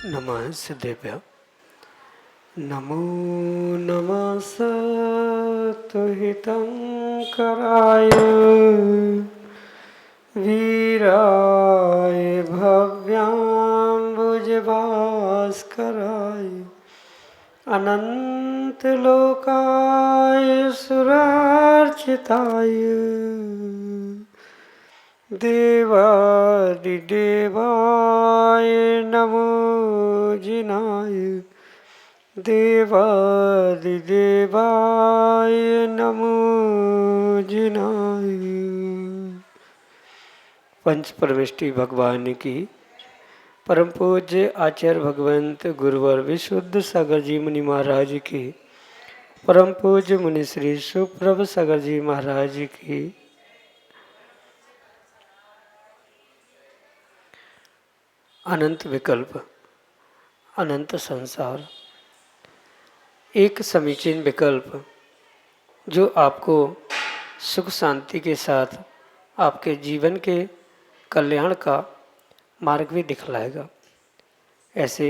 नमः सिद्धेभ्यः। नमो नमः सत्तुहितंकराय वीराय भव्याम्बुजभास्कराय अनन्तलोकाय सुरार्चिताय देवादिदेवाय नमो जिनाय देवादिदेवाय नमो जिनाय। पंच परमेष्टि भगवान की परम पूज्य आचार्य भगवंत गुरुवर विशुद्ध सागर जी मुनि महाराज की परम पूज्य मुनि श्री सुप्रभ सागर जी महाराज की अनंत विकल्प अनंत संसार एक समीचीन विकल्प जो आपको सुख शांति के साथ आपके जीवन के कल्याण का मार्ग भी दिखलाएगा। ऐसे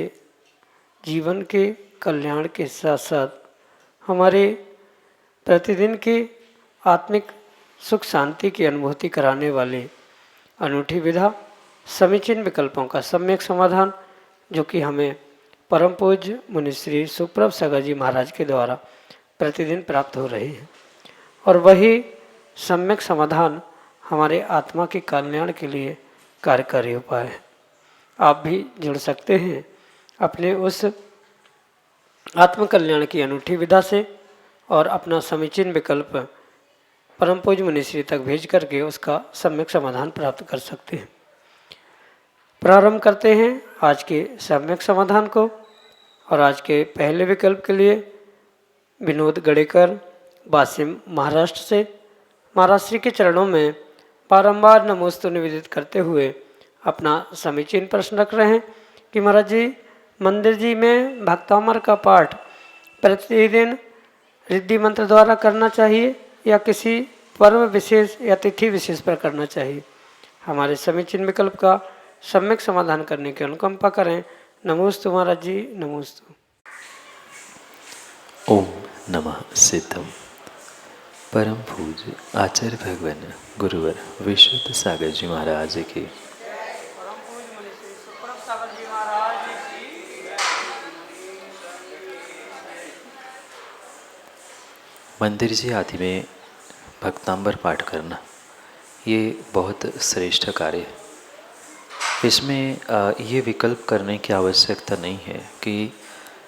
जीवन के कल्याण के साथ साथ हमारे प्रतिदिन के आत्मिक सुख शांति की अनुभूति कराने वाले अनूठी विधा समीचीन विकल्पों का सम्यक समाधान जो कि हमें परम पूज्य मुनि श्री सुप्रभ सागर जी महाराज के द्वारा प्रतिदिन प्राप्त हो रही है और वही सम्यक समाधान हमारे आत्मा के कल्याण के लिए कार्यकारी उपाय है। आप भी जुड़ सकते हैं अपने उस आत्म कल्याण की अनूठी विधा से और अपना समीचीन विकल्प परम पूज्य मुनि श्री तक भेज करके उसका सम्यक समाधान प्राप्त कर सकते हैं। प्रारंभ करते हैं आज के सम्यक समाधान को और आज के पहले विकल्प के लिए विनोद गड़ेकर वासिम महाराष्ट्र से महाराज श्री के चरणों में बारंबार नमोस्तु निवेदित करते हुए अपना समीचीन प्रश्न रख रहे हैं कि महाराज जी मंदिर जी में भक्तामर का पाठ प्रतिदिन रिद्धि मंत्र द्वारा करना चाहिए या किसी पर्व विशेष या तिथि विशेष पर करना चाहिए। हमारे समीचीन विकल्प का सम्यक समाधान करने की अनुकंपा करें। नमोस्तु महाराज जी, नमोस्तु। ओम नमः सिद्धम। परम पूज्य आचार्य भगवान गुरुवर विशुद्ध सागर जी महाराज की मंदिर जी आदि में भक्तांबर पाठ करना ये बहुत श्रेष्ठ कार्य है। इसमें ये विकल्प करने की आवश्यकता नहीं है कि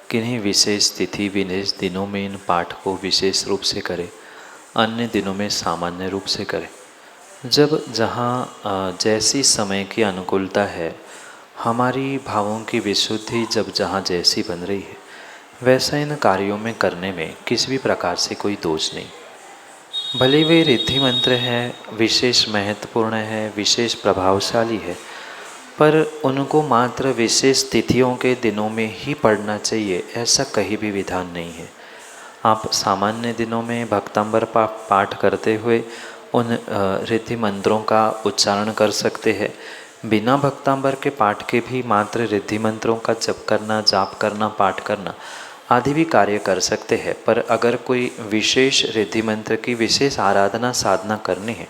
किन्हीं विशेष तिथि विशेष दिनों में इन पाठ को विशेष रूप से करें, अन्य दिनों में सामान्य रूप से करें। जब जहाँ जैसी समय की अनुकूलता है, हमारी भावों की विशुद्धि जब जहाँ जैसी बन रही है, वैसा इन कार्यों में करने में किसी भी प्रकार से कोई दोष नहीं। भले वे रिद्धि मंत्र हैं, विशेष महत्वपूर्ण है, विशेष प्रभावशाली है, पर उनको मात्र विशेष तिथियों के दिनों में ही पढ़ना चाहिए, ऐसा कहीं भी विधान नहीं है। आप सामान्य दिनों में भक्तांबर पाठ करते हुए उन रिद्धि मंत्रों का उच्चारण कर सकते हैं। बिना भक्तांबर के पाठ के भी मात्र रिद्धि मंत्रों का जप करना, जाप करना, पाठ करना आदि भी कार्य कर सकते हैं। पर अगर कोई विशेष रिद्धि मंत्र की विशेष आराधना साधना करनी है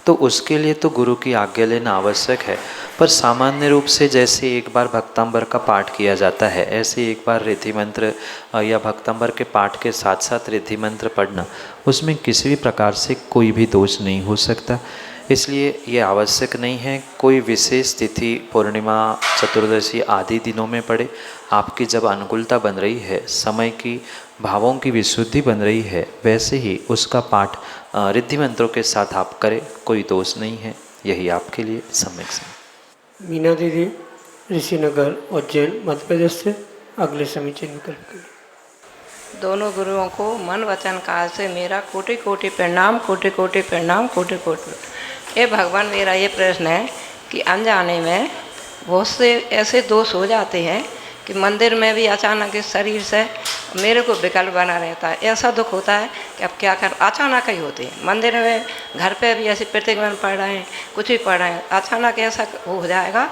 तो उसके लिए तो गुरु की आज्ञा लेना आवश्यक है। पर सामान्य रूप से जैसे एक बार भक्तांबर का पाठ किया जाता है, ऐसे एक बार रिद्धि मंत्र या भक्तांबर के पाठ के साथ साथ रिद्धि मंत्र पढ़ना, उसमें किसी भी प्रकार से कोई भी दोष नहीं हो सकता। इसलिए ये आवश्यक नहीं है कोई विशेष तिथि, पूर्णिमा, चतुर्दशी आदि दिनों में पढ़े। आपकी जब अनुकूलता बन रही है, समय की भावों की विशुद्धि बन रही है, वैसे ही उसका पाठ रिद्धि मंत्रों के साथ आप करें, कोई दोष नहीं है। यही आपके लिए सम्यक समय। मीना दीदी ऋषिनगर उज्जैन मध्य प्रदेश से अगले समीचीन विकल्प के लिए। दोनों गुरुओं को मन वचन काल से मेरा कोटि कोटि प्रणाम, कोटि कोटि प्रणाम, कोटि कोटि। ये भगवान, मेरा ये प्रश्न है कि अनजाने में बहुत से ऐसे दोष हो जाते हैं कि मंदिर में भी अचानक इस शरीर से मेरे को विकल्प बना रहता है। ऐसा दुख होता है कि अब क्या कर, अचानक ही होते हैं। मंदिर में, घर पे भी ऐसे प्रतिक्रमण पढ़ रहे हैं, कुछ भी पढ़ रहे हैं, अचानक ऐसा हो जाएगा,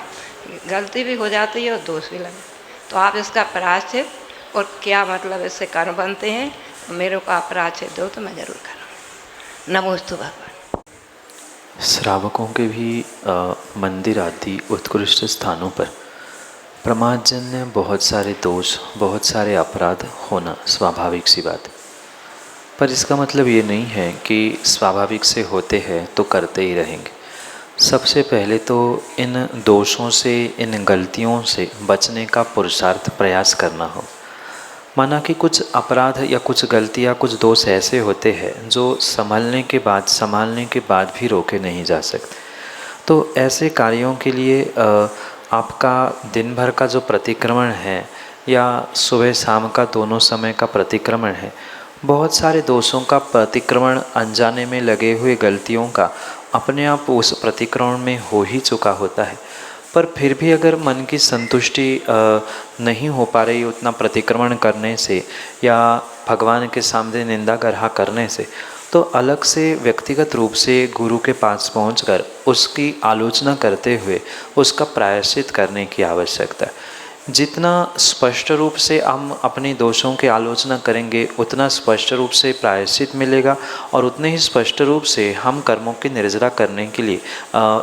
गलती भी हो जाती है और दोष भी लगे। तो आप इसका प्रायश्चित और क्या मतलब इससे कर्म बनते हैं, मेरे को आप प्रायश्चित दो तो मैं जरूर करूँगी। नमोस्तु भगवान। श्रावकों के भी मंदिर आदि उत्कृष्ट स्थानों पर प्रमादजन्य बहुत सारे दोष, बहुत सारे अपराध होना स्वाभाविक सी बात है। पर इसका मतलब ये नहीं है कि स्वाभाविक से होते हैं तो करते ही रहेंगे। सबसे पहले तो इन दोषों से, इन गलतियों से बचने का पुरुषार्थ प्रयास करना हो। माना कि कुछ अपराध या कुछ गलतियाँ, कुछ दोष ऐसे होते हैं जो संभलने के बाद भी रोके नहीं जा सकते। तो ऐसे कार्यों के लिए आपका दिन भर का जो प्रतिक्रमण है या सुबह शाम का दोनों समय का प्रतिक्रमण है, बहुत सारे दोषों का प्रतिक्रमण अनजाने में लगे हुए गलतियों का अपने आप उस प्रतिक्रमण में हो ही चुका होता है। पर फिर भी अगर मन की संतुष्टि नहीं हो पा रही उतना प्रतिक्रमण करने से या भगवान के सामने निंदा गर्हा करने से, तो अलग से व्यक्तिगत रूप से गुरु के पास पहुंचकर उसकी आलोचना करते हुए उसका प्रायश्चित करने की आवश्यकता है। जितना स्पष्ट रूप से हम अपने दोषों की आलोचना करेंगे उतना स्पष्ट रूप से प्रायश्चित मिलेगा और उतने ही स्पष्ट रूप से हम कर्मों की निर्जरा करने के लिए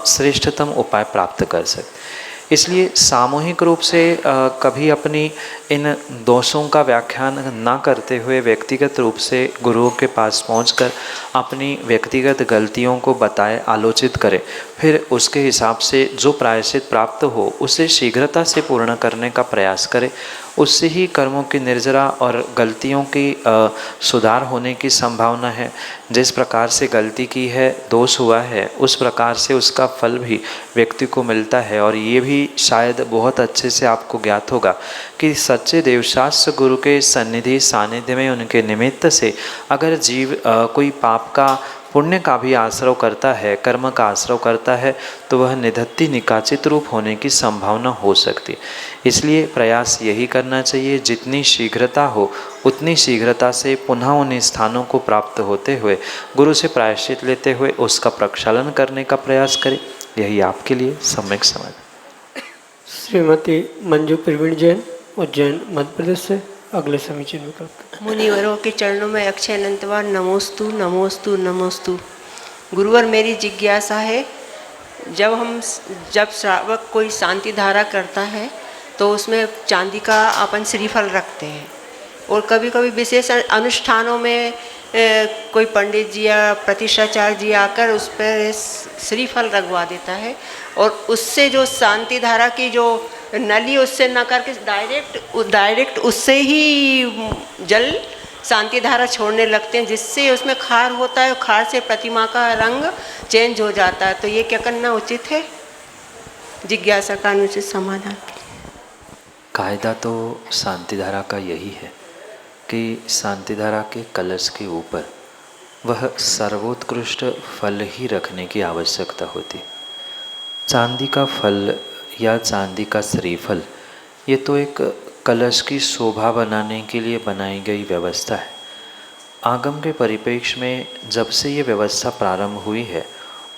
श्रेष्ठतम उपाय प्राप्त कर सकते। इसलिए सामूहिक रूप से कभी अपनी इन दोषों का व्याख्यान ना करते हुए व्यक्तिगत रूप से गुरुओं के पास पहुंचकर अपनी व्यक्तिगत गलतियों को बताए, आलोचित करें, फिर उसके हिसाब से जो प्रायश्चित प्राप्त हो उसे शीघ्रता से पूर्ण करने का प्रयास करें। उससे ही कर्मों की निर्जरा और गलतियों की सुधार होने की संभावना है। जिस प्रकार से गलती की है, दोष हुआ है, उस प्रकार से उसका फल भी व्यक्ति को मिलता है। और ये भी शायद बहुत अच्छे से आपको ज्ञात होगा कि सच्चे देवशास्त्र गुरु के सन्निधि सानिध्य में उनके निमित्त से अगर जीव कोई पाप का, पुण्य का भी आश्रय करता है, कर्म का आश्रय करता है, तो वह निधत्ति निकाचित रूप होने की संभावना हो सकती है। इसलिए प्रयास यही करना चाहिए, जितनी शीघ्रता हो उतनी शीघ्रता से पुनः उन स्थानों को प्राप्त होते हुए गुरु से प्रायश्चित लेते हुए उसका प्रक्षालन करने का प्रयास करें। यही आपके लिए सम्यक समाधान। श्रीमती मंजू प्रवीण जैन उज्जैन मध्य प्रदेश से अगले समीचीन विकल्प। मुनिवरों के चरणों में अक्षय अनंतवार नमोस्तु नमोस्तु नमोस्तु। गुरुवर, मेरी जिज्ञासा है, जब श्रावक कोई शांति धारा करता है तो उसमें चांदी का अपन श्रीफल रखते हैं, और कभी कभी विशेष अनुष्ठानों में कोई पंडित जी या प्रतिष्ठाचार्य जी आकर उस पर श्रीफल रखवा देता है, और उससे जो शांति धारा की जो नली उससे न करके डायरेक्ट उससे ही जल शांति धारा छोड़ने लगते हैं, जिससे उसमें खार होता है, खार से प्रतिमा का रंग चेंज हो जाता है। तो ये क्या करना उचित है? जिज्ञासा का अनुचित समाधान। कायदा तो शांति धारा का यही है कि शांति धारा के कलश के ऊपर वह सर्वोत्कृष्ट फल ही रखने की आवश्यकता होती। चांदी का फल या चांदी का श्रीफल ये तो एक कलश की शोभा बनाने के लिए बनाई गई व्यवस्था है। आगम के परिप्रेक्ष्य में जब से ये व्यवस्था प्रारंभ हुई है,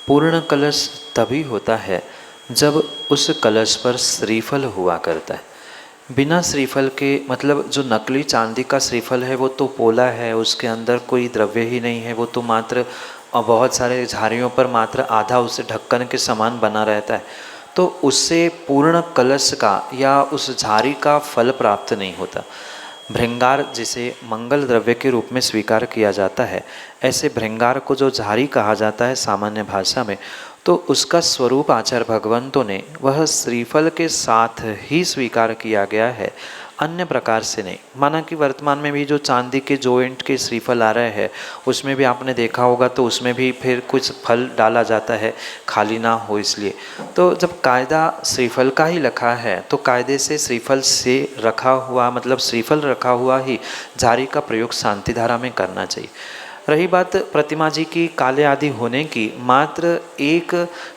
पूर्ण कलश तभी होता है जब उस कलश पर श्रीफल हुआ करता है। बिना श्रीफल के, मतलब जो नकली चांदी का श्रीफल है वो तो पोला है, उसके अंदर कोई द्रव्य ही नहीं है, वो तो मात्र बहुत सारे झाड़ियों पर मात्र आधा उसे ढक्कन के समान बना रहता है, तो उससे पूर्ण कलश का या उस झाड़ी का फल प्राप्त नहीं होता। भृंगार जिसे मंगल द्रव्य के रूप में स्वीकार किया जाता है, ऐसे भृंगार को जो झाड़ी कहा जाता है सामान्य भाषा में, तो उसका स्वरूप आचार्य भगवंतों ने वह श्रीफल के साथ ही स्वीकार किया गया है। अन्य प्रकार से नहीं। माना कि वर्तमान में भी जो चांदी के जॉइंट के श्रीफल आ रहे हैं उसमें भी आपने देखा होगा तो उसमें भी फिर कुछ फल डाला जाता है खाली ना हो इसलिए। तो जब कायदा श्रीफल का ही रखा है तो कायदे से श्रीफल से रखा हुआ मतलब श्रीफल रखा हुआ ही झारी का प्रयोग शांति धारा में करना चाहिए। रही बात प्रतिमा जी की काले आदि होने की, मात्र एक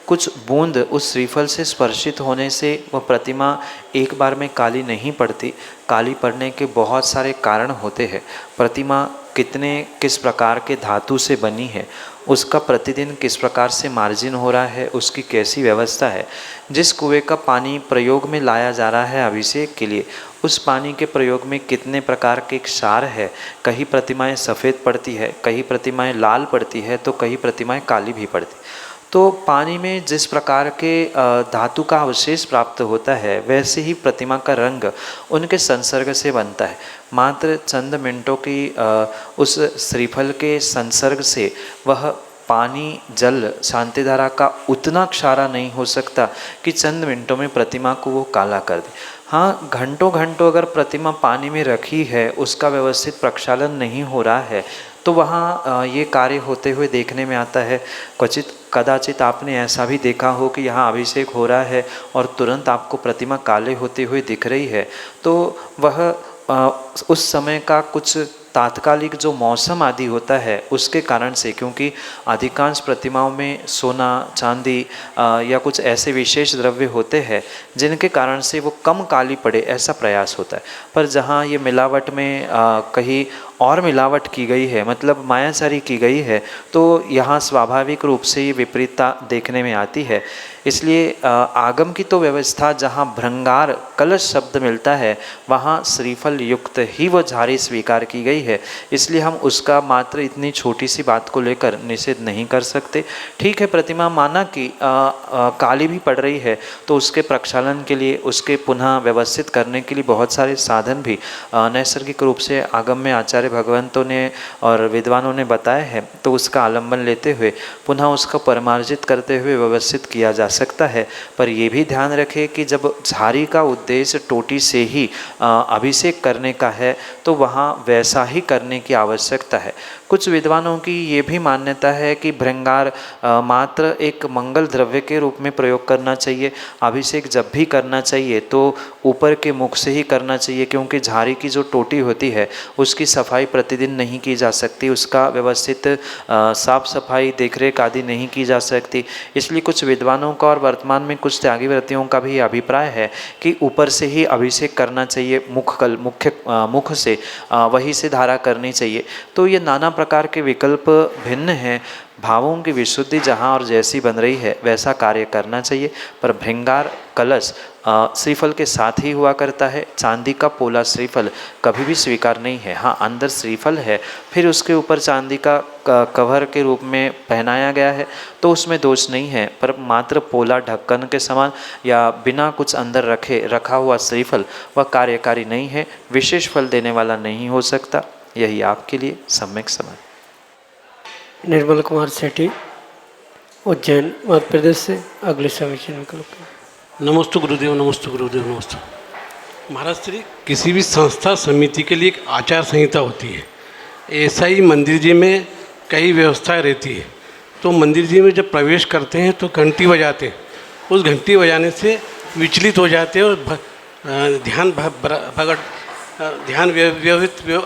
कुछ बूंद उस श्रीफल से स्पर्शित होने से वह प्रतिमा एक बार में काली नहीं पड़ती। काली पड़ने के बहुत सारे कारण होते हैं। प्रतिमा किस प्रकार के धातु से बनी है, उसका प्रतिदिन किस प्रकार से मार्जिन हो रहा है, उसकी कैसी व्यवस्था है, जिस कुएं का पानी प्रयोग में लाया जा रहा है अभिषेक के लिए, उस पानी के प्रयोग में कितने प्रकार के क्षार है। कहीं प्रतिमाएं सफ़ेद पड़ती है, कहीं प्रतिमाएं लाल पड़ती है, तो कहीं प्रतिमाएं काली भी पड़ती। तो पानी में जिस प्रकार के धातु का अवशेष प्राप्त होता है वैसे ही प्रतिमा का रंग उनके संसर्ग से बनता है। मात्र चंद मिनटों की उस श्रीफल के संसर्ग से वह पानी जल शांति धारा का उतना क्षारा नहीं हो सकता कि चंद मिनटों में प्रतिमा को वो काला कर दे। हाँ, घंटों घंटों अगर प्रतिमा पानी में रखी है, उसका व्यवस्थित प्रक्षालन नहीं हो रहा है, तो वहाँ ये कार्य होते हुए देखने में आता है। कदाचित आपने ऐसा भी देखा हो कि यहाँ अभिषेक हो रहा है और तुरंत आपको प्रतिमा काले होते हुए दिख रही है, तो वह उस समय का कुछ तात्कालिक जो मौसम आदि होता है उसके कारण से, क्योंकि अधिकांश प्रतिमाओं में सोना चांदी या कुछ ऐसे विशेष द्रव्य होते हैं जिनके कारण से वो कम काली पड़े, ऐसा प्रयास होता है। पर जहाँ ये मिलावट में कहीं और मिलावट की गई है, मतलब मायाचारी की गई है, तो यहाँ स्वाभाविक रूप से ये विपरीतता देखने में आती है। इसलिए आगम की तो व्यवस्था जहाँ भृंगार कलश शब्द मिलता है वहाँ श्रीफल युक्त ही वो झारी स्वीकार की गई है। इसलिए हम उसका मात्र इतनी छोटी सी बात को लेकर निषेध नहीं कर सकते। ठीक है, प्रतिमा माना कि काली भी पड़ रही है तो उसके प्रक्षालन के लिए, उसके पुनः व्यवस्थित करने के लिए बहुत सारे साधन भी नैसर्गिक रूप से आगम में आचार्य भगवंतों ने और विद्वानों ने बताए हैं, तो उसका आलंबन लेते हुए पुनः उसका परमार्जित करते हुए व्यवस्थित किया जा सकता है। पर यह भी ध्यान रखें कि जब झारी का उद्देश्य टोटी से ही अभिषेक करने का है तो वहाँ वैसा ही करने की आवश्यकता है। कुछ विद्वानों की ये भी मान्यता है कि भृंगार मात्र एक मंगल द्रव्य के रूप में प्रयोग करना चाहिए। अभिषेक जब भी करना चाहिए तो ऊपर के मुख से ही करना चाहिए, क्योंकि झारी की जो टोटी होती है उसकी सफाई प्रतिदिन नहीं की जा सकती, उसका व्यवस्थित साफ सफाई देखरेख आदि नहीं की जा सकती। इसलिए कुछ विद्वानों का और वर्तमान में कुछ त्यागी व्रतियों का भी अभिप्राय है कि ऊपर से ही अभिषेक करना चाहिए, मुख से वहीं से धारा करनी चाहिए। तो ये नाना प्रकार के विकल्प भिन्न हैं। भावों की विशुद्धि जहाँ और जैसी बन रही है वैसा कार्य करना चाहिए। पर भृंगार कलश श्रीफल के साथ ही हुआ करता है। चांदी का पोला श्रीफल कभी भी स्वीकार नहीं है। हाँ, अंदर श्रीफल है, फिर उसके ऊपर चांदी का कवर के रूप में पहनाया गया है तो उसमें दोष नहीं है। पर मात्र पोला ढक्कन के समान या बिना कुछ अंदर रखा हुआ श्रीफल वह कार्यकारी नहीं है, विशेष फल देने वाला नहीं हो सकता। यही आपके लिए सम्यक समझ। निर्मल कुमार सेठी, उज्जैन मध्य प्रदेश से अगले समीचीन विकल्प। नमस्ते गुरुदेव, नमस्ते गुरुदेव, नमस्ते महाराज श्री। किसी भी संस्था समिति के लिए एक आचार संहिता होती है। ऐसा ही मंदिर जी में कई व्यवस्थाएं रहती है। तो मंदिर जी में जब प्रवेश करते हैं तो घंटी बजाते हैं, उस घंटी बजाने से विचलित हो जाते हैं और ध्यान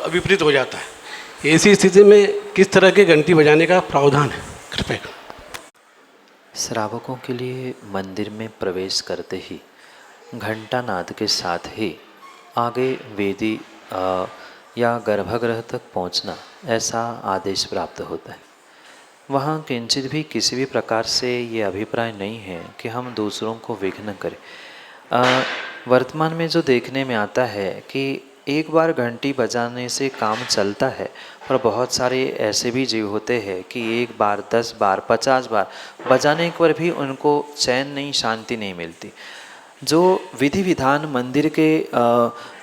विपरीत हो जाता है। ऐसी स्थिति में किस तरह के घंटी बजाने का प्रावधान है, कृपया? श्रावकों के लिए मंदिर में प्रवेश करते ही घंटा नाद के साथ ही आगे वेदी या गर्भगृह तक पहुंचना, ऐसा आदेश प्राप्त होता है। वहाँ किंचित भी किसी भी प्रकार से ये अभिप्राय नहीं है कि हम दूसरों को विघ्न करें। वर्तमान में जो देखने में आता है कि एक बार घंटी बजाने से काम चलता है, पर बहुत सारे ऐसे भी जीव होते हैं कि एक बार 10 बार 50 बार बजाने पर भी उनको चैन नहीं, शांति नहीं मिलती। जो विधि विधान मंदिर के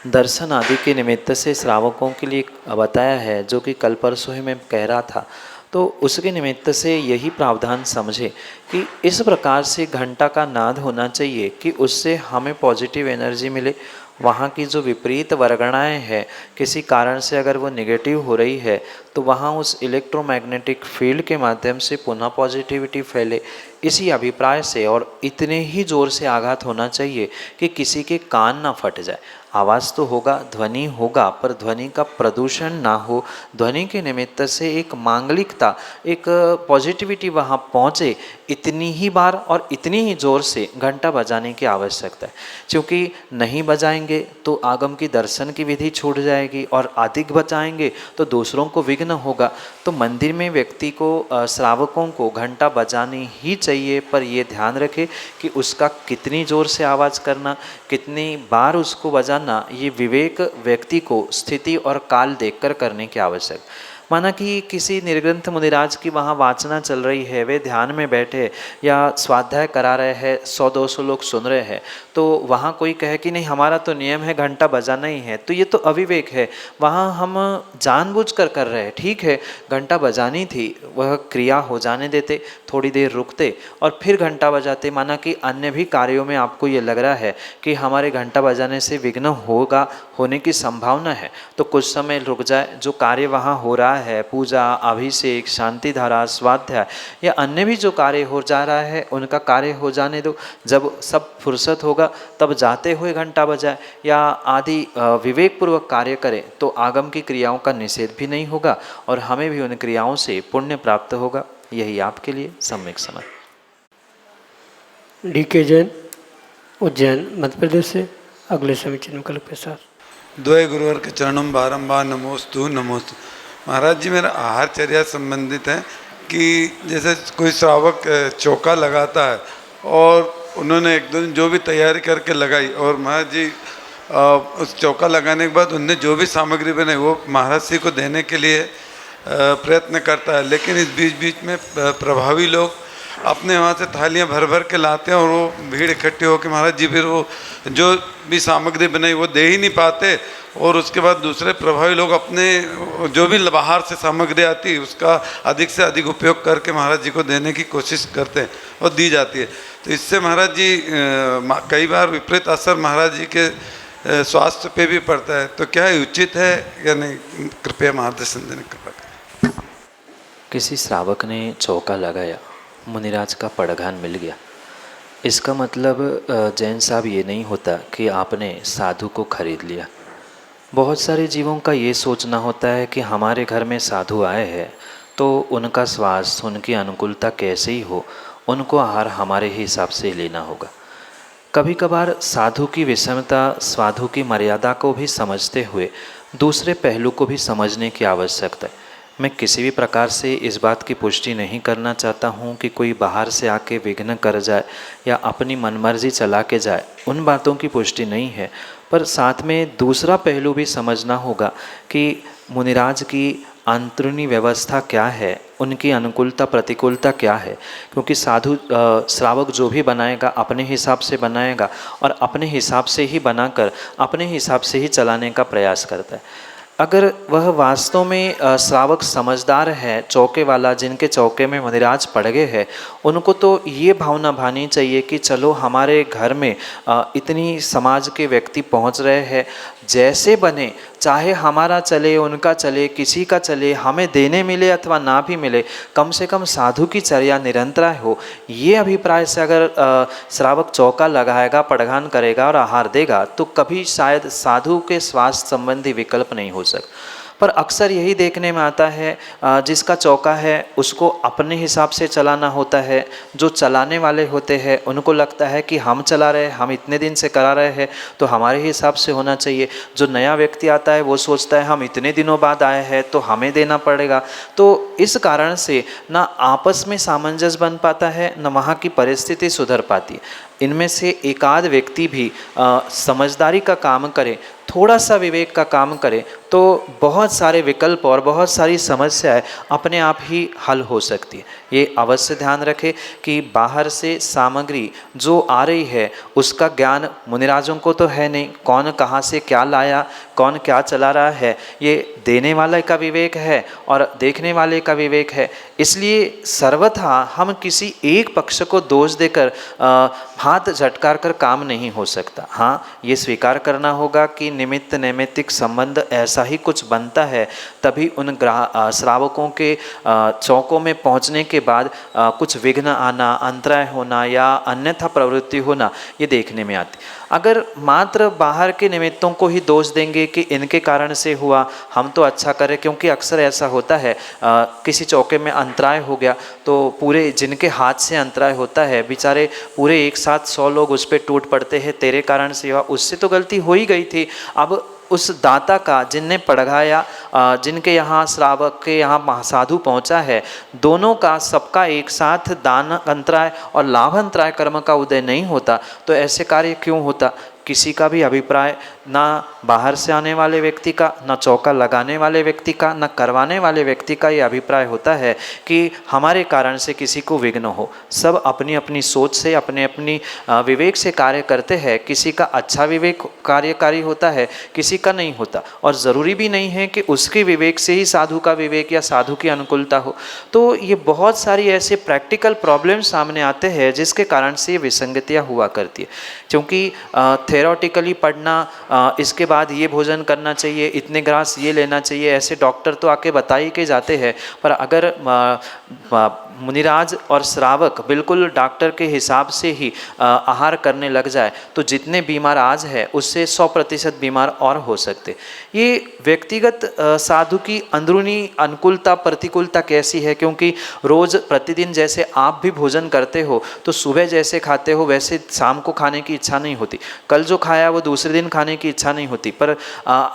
दर्शन आदि के निमित्त से श्रावकों के लिए बताया है, जो कि कल परसों ही मैं कह रहा था, तो उसके निमित्त से यही प्रावधान समझे कि इस प्रकार से घंटा का नाद होना चाहिए कि उससे हमें पॉजिटिव एनर्जी मिले वहाँ की जो विपरीत वर्गणाएं हैं, किसी कारण से अगर वो निगेटिव हो रही है तो वहाँ उस इलेक्ट्रोमैग्नेटिक फील्ड के माध्यम से पुनः पॉजिटिविटी फैले, इसी अभिप्राय से और इतने ही जोर से आघात होना चाहिए कि किसी के कान ना फट जाए। आवाज़ तो होगा, ध्वनि होगा, पर ध्वनि का प्रदूषण ना हो, ध्वनि के निमित्त से एक मांगलिकता, एक पॉजिटिविटी वहाँ पहुँचे, इतनी ही बार और इतनी ही जोर से घंटा बजाने की आवश्यकता है। क्योंकि नहीं बजाएंगे तो आगम की दर्शन की विधि छूट जाएगी और अधिक बजाएंगे तो दूसरों को विघ्न होगा। तो मंदिर में व्यक्ति को, श्रावकों को घंटा बजानी ही चाहिए, पर ये ध्यान रखे कि उसका कितनी ज़ोर से आवाज़ करना, कितनी बार उसको बजाना, ये विवेक व्यक्ति को स्थिति और काल देखकर करने की आवश्यक। माना कि किसी निर्ग्रंथ मुनिराज की वहाँ वाचना चल रही है, वे ध्यान में बैठे या स्वाध्याय करा रहे हैं, 100-200 लोग सुन रहे हैं, तो वहाँ कोई कहे कि नहीं हमारा तो नियम है घंटा बजाना ही है, तो ये तो अविवेक है। वहाँ हम जानबूझकर कर रहे हैं, ठीक है घंटा बजानी थी, वह क्रिया हो जाने देते, थोड़ी देर रुकते और फिर घंटा बजाते। माना कि अन्य भी कार्यों में आपको ये लग रहा है कि हमारे घंटा बजाने से विघ्न होगा, होने की संभावना है, तो कुछ समय रुक जाए। जो कार्य वहाँ हो रहा है, पूजा, अभिषेक, शांति धारा, स्वाध्याय या अन्य भी जो कार्य हो जा रहा है, उनका कार्य हो जाने दो। जब सब फुर्सत होगा तब जाते हुए घंटा बजाए या आदि विवेकपूर्वक कार्य करें, तो आगम की क्रियाओं का निषेध भी नहीं होगा और हमें भी उन क्रियाओं से पुण्य प्राप्त होगा। यही आपके लिए सम्यक समझ। DK जैन, उज्जैन, मध्य प्रदेश से अगले समीचीन विकल्प के साथ। द्वय गुरुवर के चरणों में बारम्बार नमोस्तु नमोस्तु। महाराज जी, मेरा आहारचर्या संबंधित है कि जैसे कोई श्रावक चौका लगाता है और उन्होंने एक दिन जो भी तैयारी करके लगाई और महाराज जी उस चौका लगाने के बाद उनने जो भी सामग्री बनाई वो महाराज जी को देने के लिए प्रयत्न करता है, लेकिन इस बीच बीच में प्रभावी लोग अपने वहाँ से थालियाँ भर भर के लाते हैं और वो भीड़ इकट्ठी होकर महाराज जी फिर वो जो भी सामग्री बनाई वो दे ही नहीं पाते और उसके बाद दूसरे प्रभावी लोग अपने जो भी बाहर से सामग्री आती है उसका अधिक से अधिक उपयोग करके महाराज जी को देने की कोशिश करते हैं और दी जाती है। तो इससे महाराज जी कई बार विपरीत असर महाराज जी के स्वास्थ्य पे भी पड़ता है, तो क्या उचित है या नहीं? कृपया मार्गदर्शन देने कृपा करें। किसी श्रावक ने चौका लगाया, मुनिराज का पड़घान मिल गया, इसका मतलब जैन साहब ये नहीं होता कि आपने साधु को खरीद लिया। बहुत सारे जीवों का ये सोचना होता है कि हमारे घर में साधु आए हैं तो उनका स्वास्थ्य, उनकी अनुकूलता कैसे ही हो, उनको आहार हमारे ही हिसाब से लेना होगा। कभी कभार साधु की विषमता, साधु की मर्यादा को भी समझते हुए दूसरे पहलू को भी समझने की आवश्यकता है। मैं किसी भी प्रकार से इस बात की पुष्टि नहीं करना चाहता हूँ कि कोई बाहर से आके विघ्न कर जाए या अपनी मनमर्जी चला के जाए, उन बातों की पुष्टि नहीं है। पर साथ में दूसरा पहलू भी समझना होगा कि मुनिराज की अंतरूनी व्यवस्था क्या है, उनकी अनुकूलता प्रतिकूलता क्या है, क्योंकि साधु श्रावक जो भी बनाएगा अपने हिसाब से बनाएगा और अपने हिसाब से ही बनाकर अपने हिसाब से ही चलाने का प्रयास करता है। अगर वह वास्तव में श्रावक समझदार है, चौके वाला, जिनके चौके में मुनिराज पड़ गए हैं, उनको तो ये भावना भानी चाहिए कि चलो हमारे घर में इतनी समाज के व्यक्ति पहुंच रहे हैं, जैसे बने, चाहे हमारा चले, उनका चले, किसी का चले, हमें देने मिले अथवा ना भी मिले, कम से कम साधु की चर्या निरंतर हो। ये अभिप्राय से अगर श्रावक चौका लगाएगा, पड़घान करेगा और आहार देगा तो कभी शायद साधु के स्वास्थ्य संबंधी विकल्प नहीं हो सकता। पर अक्सर यही देखने में आता है, जिसका चौका है उसको अपने हिसाब से चलाना होता है। जो चलाने वाले होते हैं उनको लगता है कि हम चला रहे हैं, हम इतने दिन से करा रहे हैं तो हमारे हिसाब से होना चाहिए। जो नया व्यक्ति आता है वो सोचता है हम इतने दिनों बाद आए हैं तो हमें देना पड़ेगा। तो इस कारण से ना आपस में सामंजस्य बन पाता है, न वहाँ की परिस्थिति सुधर पाती है। इनमें से एकाध व्यक्ति भी समझदारी का काम करे, थोड़ा सा विवेक का काम करें तो बहुत सारे विकल्प और बहुत सारी समस्याएं अपने आप ही हल हो सकती है। ये अवश्य ध्यान रखें कि बाहर से सामग्री जो आ रही है उसका ज्ञान मुनिराजों को तो है नहीं, कौन कहाँ से क्या लाया, कौन क्या चला रहा है, ये देने वाले का विवेक है और देखने वाले का विवेक है। इसलिए सर्वथा हम किसी एक पक्ष को दोष देकर हाथ झटकार कर काम नहीं हो सकता। हाँ, ये स्वीकार करना होगा कि निमित्त नैमित्तिक संबंध ऐसा ही कुछ बनता है, तभी उन श्रावकों के चौकों में पहुंचने के बाद कुछ विघ्न आना, अंतराय होना या अन्यथा प्रवृत्ति होना ये देखने में आती। अगर मात्र बाहर के निमित्तों को ही दोष देंगे कि इनके कारण से हुआ, हम तो अच्छा करें, क्योंकि अक्सर ऐसा होता है किसी चौके में अंतराय हो गया तो पूरे जिनके हाथ से अंतराय होता है बेचारे पूरे एक साथ 100 लोग उस पर टूट पड़ते हैं, तेरे कारण से हुआ, उससे तो गलती हो ही गई थी। अब उस दाता का जिनने पढ़ाया, जिनके यहाँ श्रावक के यहाँ साधु पहुँचा है, दोनों का सबका एक साथ दान अंतराय और लाभ अंतराय कर्म का उदय नहीं होता तो ऐसे कार्य क्यों होता। किसी का भी अभिप्राय, ना बाहर से आने वाले व्यक्ति का, ना चौका लगाने वाले व्यक्ति का, ना करवाने वाले व्यक्ति का ये अभिप्राय होता है कि हमारे कारण से किसी को विघ्न हो। सब अपनी अपनी सोच से, अपने अपनी विवेक से कार्य करते हैं। किसी का अच्छा विवेक कार्यकारी होता है, किसी का नहीं होता, और ज़रूरी भी नहीं है कि उसके विवेक से ही साधु का विवेक या साधु की अनुकूलता हो। तो ये बहुत सारी ऐसे प्रैक्टिकल प्रॉब्लम सामने आते हैं जिसके कारण से ये विसंगतियाँ हुआ करती है। क्योंकि थेरोटिकली पढ़ना, इसके बाद ये भोजन करना चाहिए, इतने ग्रास ये लेना चाहिए, ऐसे डॉक्टर तो आके बता ही के जाते हैं, पर अगर मुनिराज और श्रावक बिल्कुल डॉक्टर के हिसाब से ही आहार करने लग जाए तो जितने बीमार आज है उससे 100% बीमार और हो सकते। ये व्यक्तिगत साधु की अंदरूनी अनुकूलता प्रतिकूलता कैसी है, क्योंकि रोज़ प्रतिदिन जैसे आप भी भोजन करते हो तो सुबह जैसे खाते हो वैसे शाम को खाने की इच्छा नहीं होती, कल जो खाया वो दूसरे दिन खाने की इच्छा नहीं होती। पर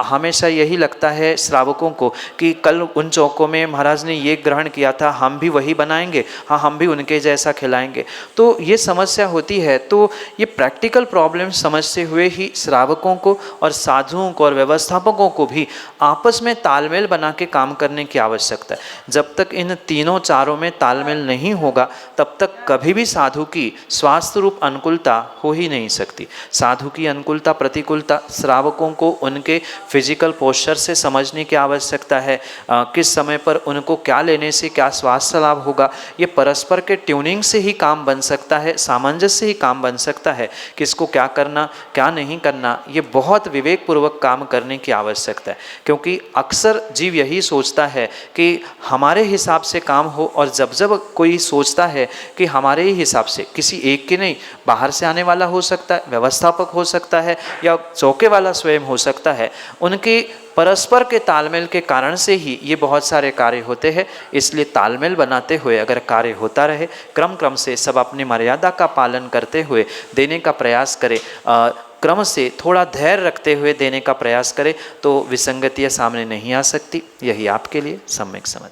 हमेशा यही लगता है श्रावकों को कि कल उन चौकों में महाराज ने ये ग्रहण किया था, हम भी वही बनाएंगे, हाँ हम भी उनके जैसा खिलाएंगे। तो ये समस्या होती है। तो ये प्रैक्टिकल प्रॉब्लम समझते हुए ही श्रावकों को और साधुओं को और व्यवस्थापकों को भी आपस में तालमेल बना के काम करने की आवश्यकता है। जब तक इन तीनों चारों में तालमेल नहीं होगा तब तक कभी भी साधु की स्वास्थ्य रूप अनुकूलता हो ही नहीं सकती। साधु की अनुकूलता प्रतिकूलता श्रावकों को उनके फिजिकल पोस्चर से समझने की आवश्यकता है, किस समय पर उनको क्या लेने से क्या स्वास्थ्य लाभ होगा, ये परस्पर के ट्यूनिंग से ही काम बन सकता है, सामंजस्य से ही काम बन सकता है। किसको क्या करना क्या नहीं करना ये बहुत विवेकपूर्वक काम करने की आवश्यकता है, क्योंकि अक्सर जीव यही सोचता है कि हमारे हिसाब से काम हो, और जब जब कोई सोचता है कि हमारे ही हिसाब से, किसी एक के नहीं, बाहर से आने वाला हो सकता है, व्यवस्थापक हो सकता है या चौके वाला स्वयं हो सकता है, उनके परस्पर के तालमेल के कारण से ही ये बहुत सारे कार्य होते हैं। इसलिए तालमेल बनाते हुए अगर कार्य होता रहे, क्रम क्रम से सब अपनी मर्यादा का पालन करते हुए देने का प्रयास करें, क्रम से थोड़ा धैर्य रखते हुए देने का प्रयास करें तो विसंगतियाँ सामने नहीं आ सकती। यही आपके लिए सम्यक समझ।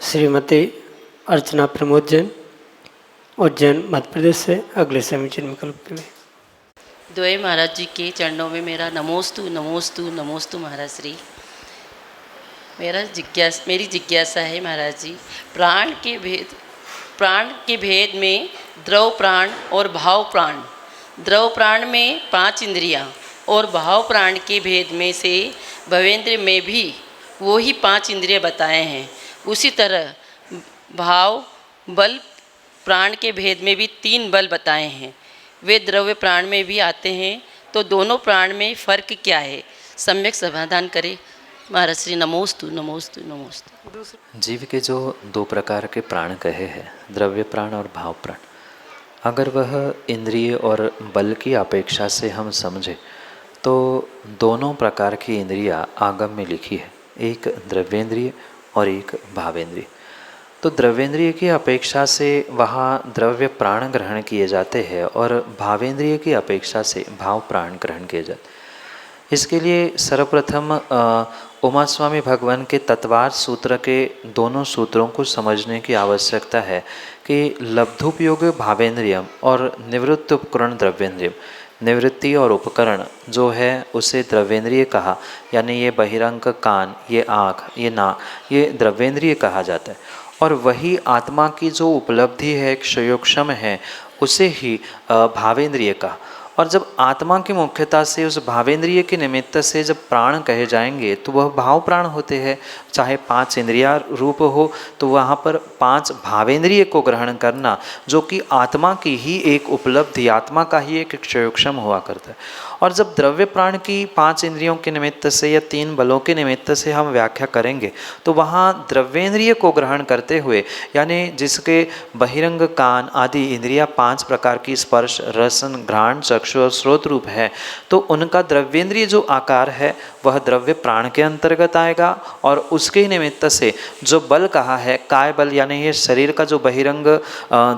श्रीमती अर्चना प्रमोद जैन, उज्जैन मध्य प्रदेश से अगले समीचीन विकल्प के लिए। द्वय महाराज जी के चरणों में मेरा नमोस्तु नमोस्तु नमोस्तु महाराज श्री। मेरी जिज्ञासा है महाराज जी, प्राण के भेद में द्रव प्राण और भाव प्राण, द्रव प्राण में 5 इंद्रियां और भाव प्राण के भेद में से भवेंद्र में भी वो ही 5 इंद्रिय बताए हैं। उसी तरह भाव बल प्राण के भेद में भी 3 बल बताए हैं, वे द्रव्य प्राण में भी आते हैं, तो दोनों प्राण में फ़र्क क्या है, सम्यक समाधान करें महाराज श्री। नमोस्तु नमोस्तु नमोस्तु। जीव के जो 2 प्रकार के प्राण कहे हैं, द्रव्य प्राण और भाव प्राण, अगर वह इंद्रिय और बल की अपेक्षा से हम समझे तो दोनों प्रकार की इंद्रियां आगम में लिखी है, एक द्रव्येंद्रिय और एक भावेंद्रिय। तो द्रव्येंद्रिय की अपेक्षा से वहाँ द्रव्य प्राण ग्रहण किए जाते हैं और भावेंद्रिय की अपेक्षा से भाव प्राण ग्रहण किए जाते हैं। इसके लिए सर्वप्रथम उमा स्वामी भगवान के तत्वार्थ सूत्र के दोनों सूत्रों को समझने की आवश्यकता है कि लब्धुपयोग भावेंद्रियम और निवृत्त उपकरण द्रव्येंद्रियम। निवृत्ति और उपकरण जो है उसे द्रव्येंद्रिय कहा, यानी ये बहिरंग कान, ये आँख, ये नाक, ये द्रव्येंद्रिय कहा जाता है। और वही आत्मा की जो उपलब्धि है, क्षयोक्षम है, उसे ही भावेंद्रिय कहा। और जब आत्मा की मुख्यता से उस भावेंद्रिय के निमित्त से जब प्राण कहे जाएंगे तो वह भाव प्राण होते हैं। चाहे 5 इंद्रिया रूप हो तो वहाँ पर 5 भावेंद्रिय को ग्रहण करना, जो कि आत्मा की ही एक उपलब्धि, आत्मा का ही एक क्षयोक्षम हुआ करता है। और जब द्रव्य प्राण की 5 इंद्रियों के निमित्त से या 3 बलों के निमित्त से हम व्याख्या करेंगे तो वहाँ द्रव्येंद्रिय को ग्रहण करते हुए, यानी जिसके बहिरंग कान आदि इंद्रिया 5 प्रकार की स्पर्श, रसन, घ्राण, चक्षु और श्रोत रूप है, तो उनका द्रव्येंद्रिय जो आकार है वह द्रव्य प्राण के अंतर्गत आएगा। और उसके निमित्त से जो बल कहा है, काय बल, यानी ये शरीर का जो बहिरंग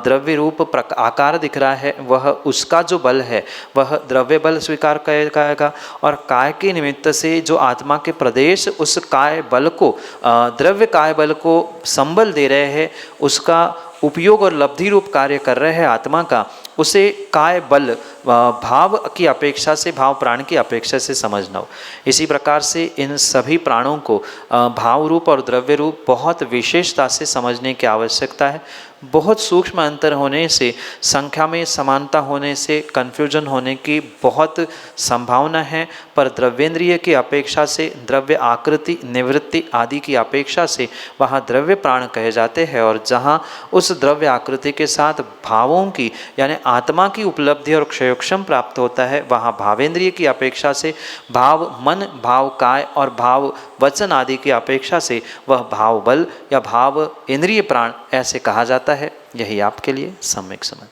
द्रव्य रूप आकार दिख रहा है, वह उसका जो बल है वह द्रव्य बल स्वीकार करेगा। और काय के निमित्त से जो आत्मा के प्रदेश उस काय बल को, द्रव्य काय बल को संबल दे रहे हैं, उसका उपयोग और लब्धि रूप कार्य कर रहे हैं आत्मा का, उसे काय बल भाव की अपेक्षा से, भाव प्राण की अपेक्षा से समझना हो। इसी प्रकार से इन सभी प्राणों को भाव रूप और द्रव्य रूप बहुत विशेषता से समझने की आवश्यकता है। बहुत सूक्ष्म अंतर होने से, संख्या में समानता होने से कन्फ्यूजन होने की बहुत संभावना है, पर द्रव्येंद्रिय की अपेक्षा से, द्रव्य आकृति, निवृत्ति आदि की अपेक्षा से वहाँ द्रव्य प्राण कहे जाते हैं। और जहाँ उस द्रव्य आकृति के साथ भावों की, यानी आत्मा की उपलब्धि और क्षयोक्षम प्राप्त होता है, वहाँ भावेंद्रिय की अपेक्षा से, भाव मन, भाव काय और भाव वचन आदि की अपेक्षा से वह भाव बल या भाव इंद्रिय प्राण ऐसे कहा जाता है। यही आपके लिए सम्यक समझ।